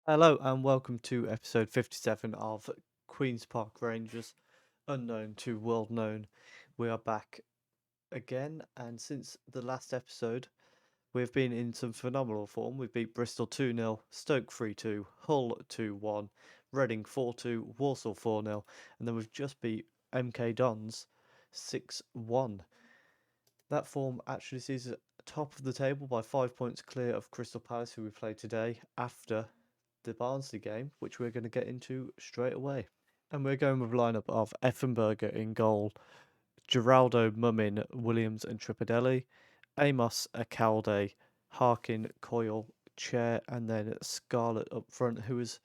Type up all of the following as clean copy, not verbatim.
Hello and welcome to episode 57 of Queen's Park Rangers, unknown to world known. We are back again, and since the last episode, we've been in some phenomenal form. We beat Bristol 2-0, Stoke 3-2, Hull 2-1, Reading 4-2, Walsall 4-0, and then we've just beat MK Dons 6-1. That form actually sees us top of the table by 5 points clear of Crystal Palace, who we play today, after the Barnsley game, which we're going to get into straight away. And we're going with a lineup of Effenberger in goal, Geraldo, Mumin, Williams, and Tripadelli, Amos, Acalde, Harkin, Coyle, Chair, and then Scarlett up front, who has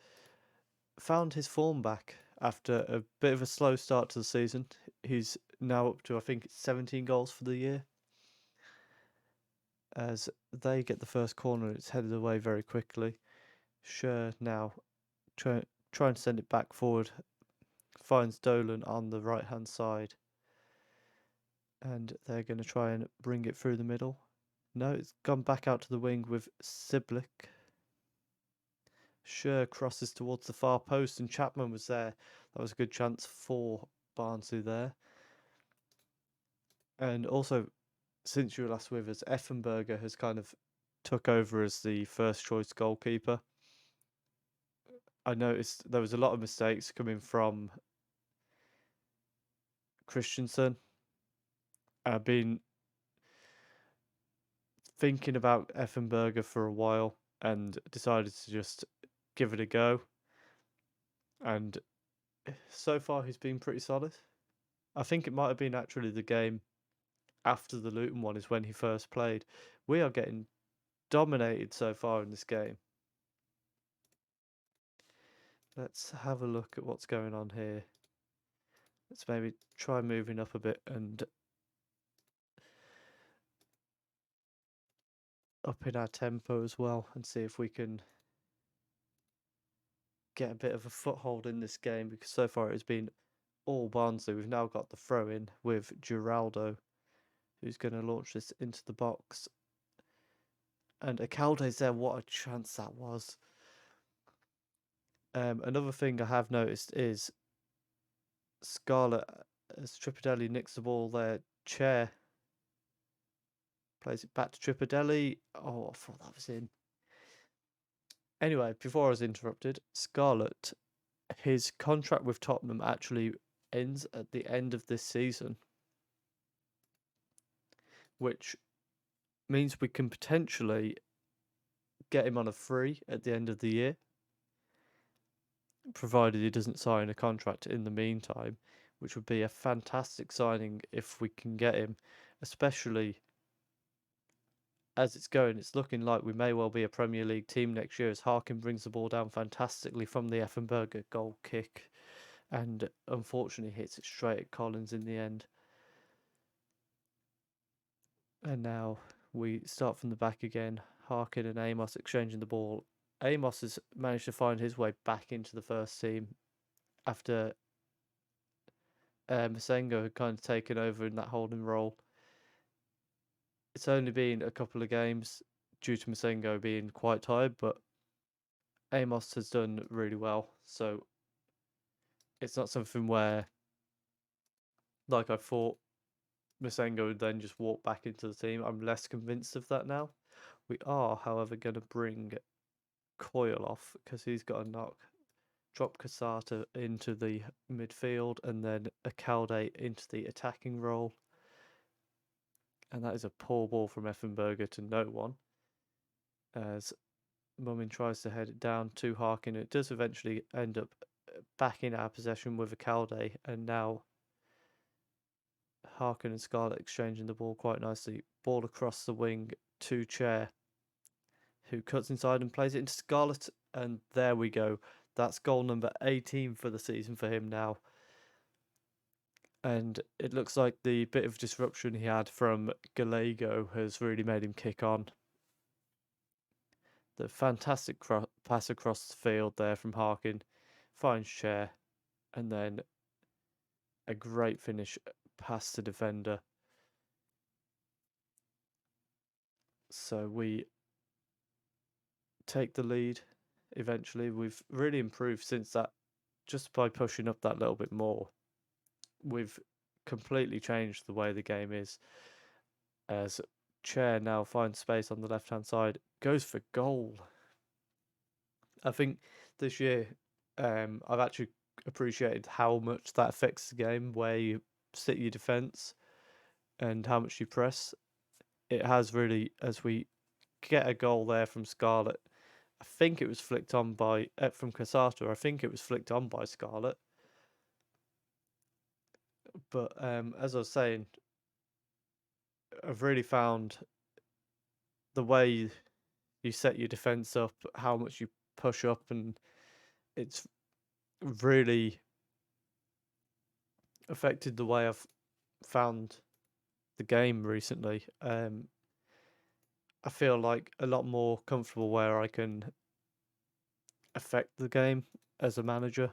found his form back after a bit of a slow start to the season. He's now up to, I think, 17 goals for the year. As they get the first corner, it's headed away very quickly. Sure, now trying to send it back forward, finds Dolan on the right hand side, and they're going to try and bring it through the middle. No, it's gone back out to the wing with Siblick. Sure crosses towards the far post, and Chapman was there. That was a good chance for Barnsley there. And also, since you were last with us, Effenberger has kind of took over as the first choice goalkeeper. I noticed there was a lot of mistakes coming from Christensen. I've been thinking about Effenberger for a while and decided to just give it a go. And so far, he's been pretty solid. I think it might have been actually the game after the Luton one is when he first played. We are getting dominated so far in this game. Let's have a look at what's going on here. Let's maybe try moving up a bit and up in our tempo as well and see if we can get a bit of a foothold in this game, because so far it has been all Barnsley. We've now got the throw in with Geraldo, who's going to launch this into the box. And Acalde's there. What a chance that was. Another thing I have noticed is Scarlett, as Tripadelli nicks the ball there, Chair plays it back to Tripadelli. Oh, I thought that was in. Anyway, before I was interrupted, Scarlett, his contract with Tottenham actually ends at the end of this season, which means we can potentially get him on a free at the end of the year, provided he doesn't sign a contract in the meantime, which would be a fantastic signing if we can get him, especially as it's going. It's looking like we may well be a Premier League team next year, as Harkin brings the ball down fantastically from the Effenberger goal kick and unfortunately hits it straight at Collins in the end. And now we start from the back again. Harkin and Amos exchanging the ball. Amos has managed to find his way back into the first team after Masengo had kind of taken over in that holding role. It's only been a couple of games due to Masengo being quite tired, but Amos has done really well. So it's not something where, like I thought, Masengo would then just walk back into the team. I'm less convinced of that now. We are, however, going to bring Coyle off because he's got a knock. Drop Casata into the midfield and then Acalde into the attacking role. And that is a poor ball from Effenberger to no one, as Mumin tries to head it down to Harkin. It does eventually end up back in our possession with Acalde, and now Harkin and Scarlett exchanging the ball quite nicely. Ball across the wing to Chair, who cuts inside and plays it into Scarlett, and there we go. That's goal number 18 for the season for him now. And it looks like the bit of disruption he had from Gallego has really made him kick on. The fantastic pass across the field there from Harkin finds Chair, and then a great finish past the defender. So we take the lead eventually. We've really improved since that, just by pushing up that little bit more. We've completely changed the way the game is, as Chair now finds space on the left-hand side, goes for goal. I think this year I've actually appreciated how much that affects the game, where you sit your defence and how much you press. It has really, as we get a goal there from Scarlett. I think it was flicked on by from Casata. I think it was flicked on by Scarlett. But as I was saying, I've really found the way you set your defense up, how much you push up, and it's really affected the way I've found the game recently. I feel like a lot more comfortable where I can affect the game as a manager.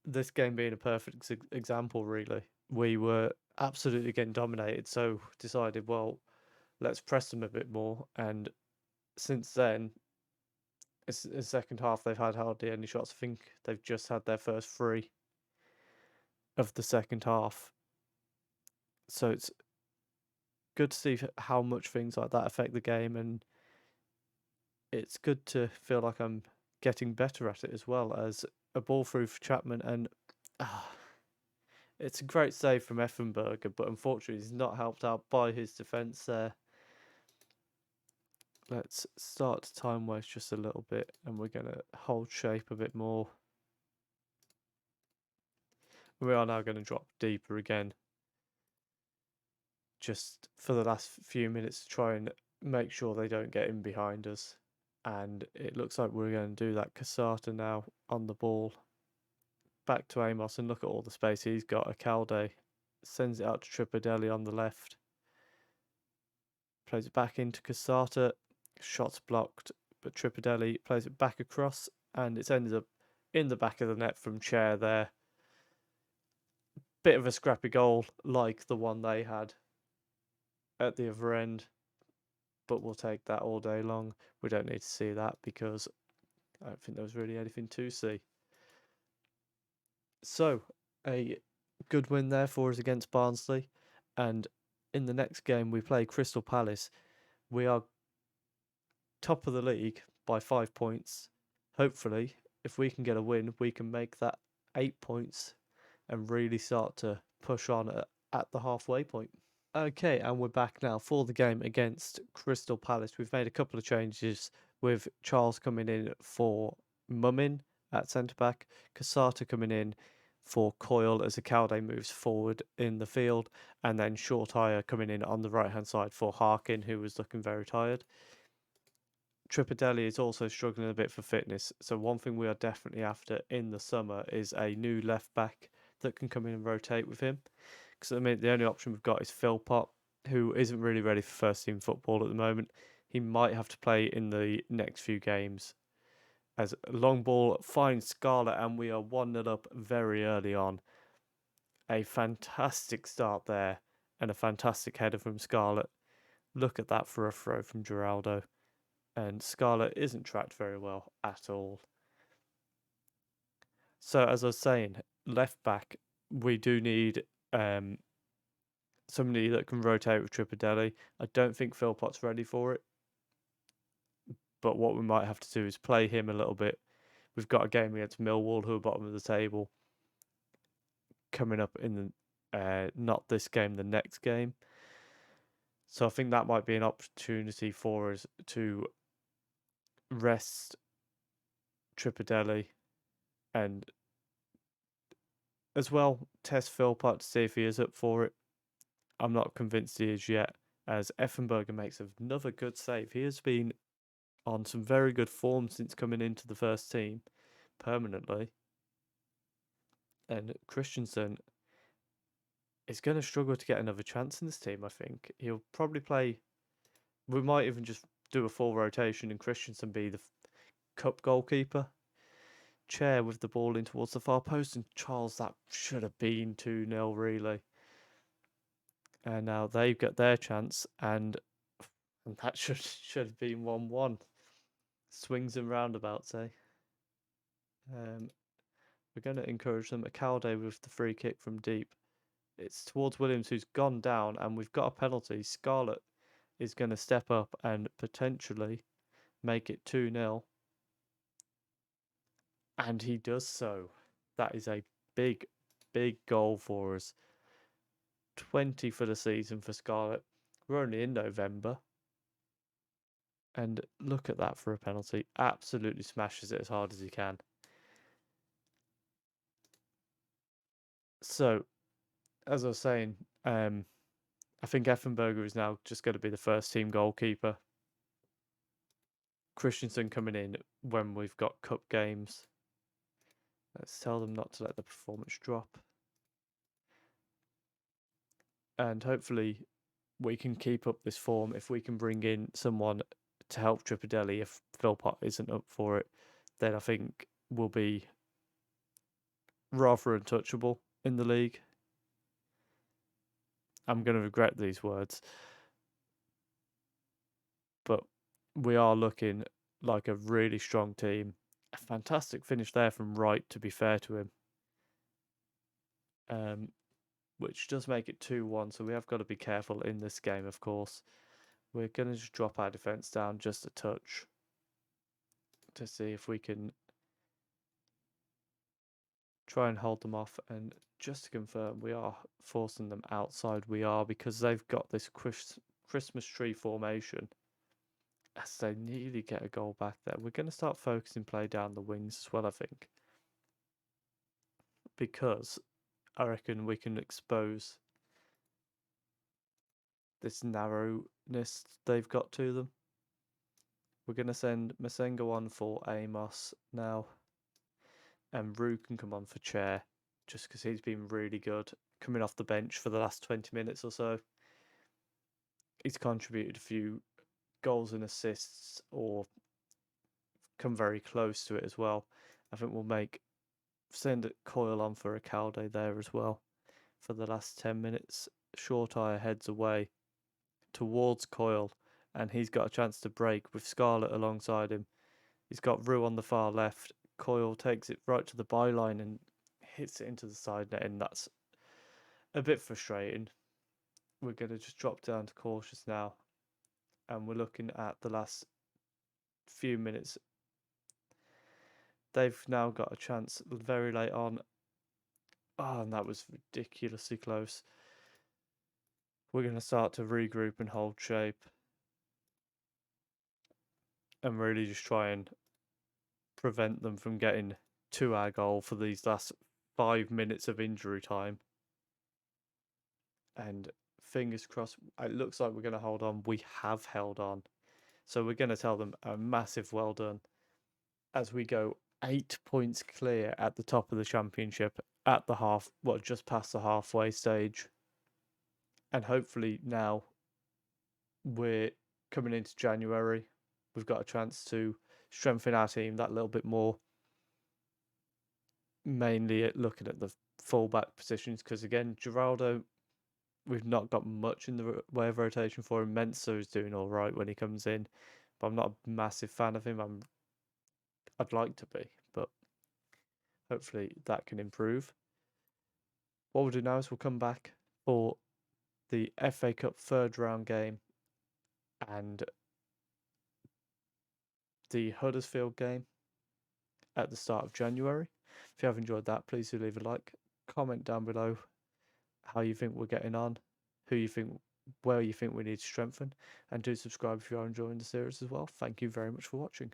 This game being a perfect example, really. We were absolutely getting dominated, so decided, well, let's press them a bit more. And since then, it's the second half, they've had hardly any shots. I think they've just had their first three of the second half. So it's good to see how much things like that affect the game, and it's good to feel like I'm getting better at it as well. As a ball through for Chapman, and it's a great save from Effenberger, but unfortunately he's not helped out by his defence there. Let's start to time waste just a little bit, and we're going to hold shape a bit more. We are now going to drop deeper again, just for the last few minutes to try and make sure they don't get in behind us. And it looks like we're going to do that. Casata now on the ball. Back to Amos, and look at all the space he's got. Acalde sends it out to Tripadelli on the left. Plays it back into Casata. Shots blocked, but Tripadelli plays it back across, and it's ended up in the back of the net from Chair there. Bit of a scrappy goal like the one they had at the other end, but we'll take that all day long. We don't need to see that because I don't think there was really anything to see. So, a good win there for us against Barnsley, and in the next game we play Crystal Palace. We are top of the league by 5 points. Hopefully, if we can get a win, we can make that 8 points and really start to push on at the halfway point. Okay, and we're back now for the game against Crystal Palace. We've made a couple of changes, with Charles coming in for Mummin at centre-back, Casata coming in for Coyle as Acalde moves forward in the field, and then Shortire coming in on the right-hand side for Harkin, who was looking very tired. Tripadelli is also struggling a bit for fitness, so one thing we are definitely after in the summer is a new left-back that can come in and rotate with him. Because the only option we've got is Philpott, who isn't really ready for first team football at the moment. He might have to play in the next few games. As a long ball finds Scarlett, and we are 1-0 up very early on. A fantastic start there, and a fantastic header from Scarlett. Look at that for a throw from Geraldo. And Scarlett isn't tracked very well at all. So as I was saying, left back, we do need somebody that can rotate with Tripadelli. I don't think Philpott's ready for it, but what we might have to do is play him a little bit. We've got a game against Millwall, who are bottom of the table, coming up in the not this game, the next game. So I think that might be an opportunity for us to rest Tripadelli and as well test Philpott to see if he is up for it. I'm not convinced he is yet, as Effenberger makes another good save. He has been on some very good form since coming into the first team permanently. And Christensen is going to struggle to get another chance in this team, I think. He'll probably play... We might even just do a full rotation and Christensen be the cup goalkeeper. Chair with the ball in towards the far post, and Charles, that should have been 2-0 really. And now they've got their chance, and that should have been 1-1. Swings and roundabouts, eh? We're going to encourage them. Akalde with the free kick from deep. It's towards Williams, who's gone down, and we've got a penalty. Scarlett is going to step up and potentially make it 2-0. And he does so. That is a big, big goal for us. 20 for the season for Scarlett. We're only in November. And look at that for a penalty. Absolutely smashes it as hard as he can. So, as I was saying, I think Effenberger is now just going to be the first team goalkeeper. Christensen coming in when we've got cup games. Let's tell them not to let the performance drop. And hopefully we can keep up this form. If we can bring in someone to help Tripadelli, if Philpott isn't up for it, then I think we'll be rather untouchable in the league. I'm going to regret these words. But we are looking like a really strong team. A fantastic finish there from Wright, to be fair to him. Which does make it 2-1, so we have got to be careful in this game, of course. We're going to just drop our defence down just a touch to see if we can try and hold them off. And just to confirm, we are forcing them outside. We are, because they've got this Christmas tree formation. As they nearly get a goal back there. We're going to start focusing play down the wings as well, I think. Because I reckon we can expose this narrowness they've got to them. We're going to send Masengo on for Amos now. And Rue can come on for Chair, just because he's been really good coming off the bench for the last 20 minutes or so. He's contributed a few goals and assists, or come very close to it as well. I think we'll send Coyle on for Akalde there as well for the last 10 minutes. Shortire heads away towards Coyle, and he's got a chance to break with Scarlett alongside him. He's got Rue on the far left. Coyle takes it right to the byline and hits it into the side net, and that's a bit frustrating. We're going to just drop down to cautious now, and we're looking at the last few minutes. They've now got a chance very late on. Oh, and that was ridiculously close. We're going to start to regroup and hold shape and really just try and prevent them from getting to our goal for these last 5 minutes of injury time. And fingers crossed, it looks like we're going to hold on. We have held on. So we're going to tell them a massive well done as we go 8 points clear at the top of the championship at the just past the halfway stage. And hopefully now we're coming into January. We've got a chance to strengthen our team that little bit more. Mainly looking at the fullback positions, because again, Geraldo, we've not got much in the way of rotation for him. Mensah is doing all right when he comes in, but I'm not a massive fan of him. I'd like to be, but hopefully that can improve. What we'll do now is we'll come back for the FA Cup third round game and the Huddersfield game at the start of January. If you have enjoyed that, please do leave a like. Comment down below how you think we're getting on, where you think we need to strengthen, and do subscribe if you are enjoying the series as well. Thank you very much for watching.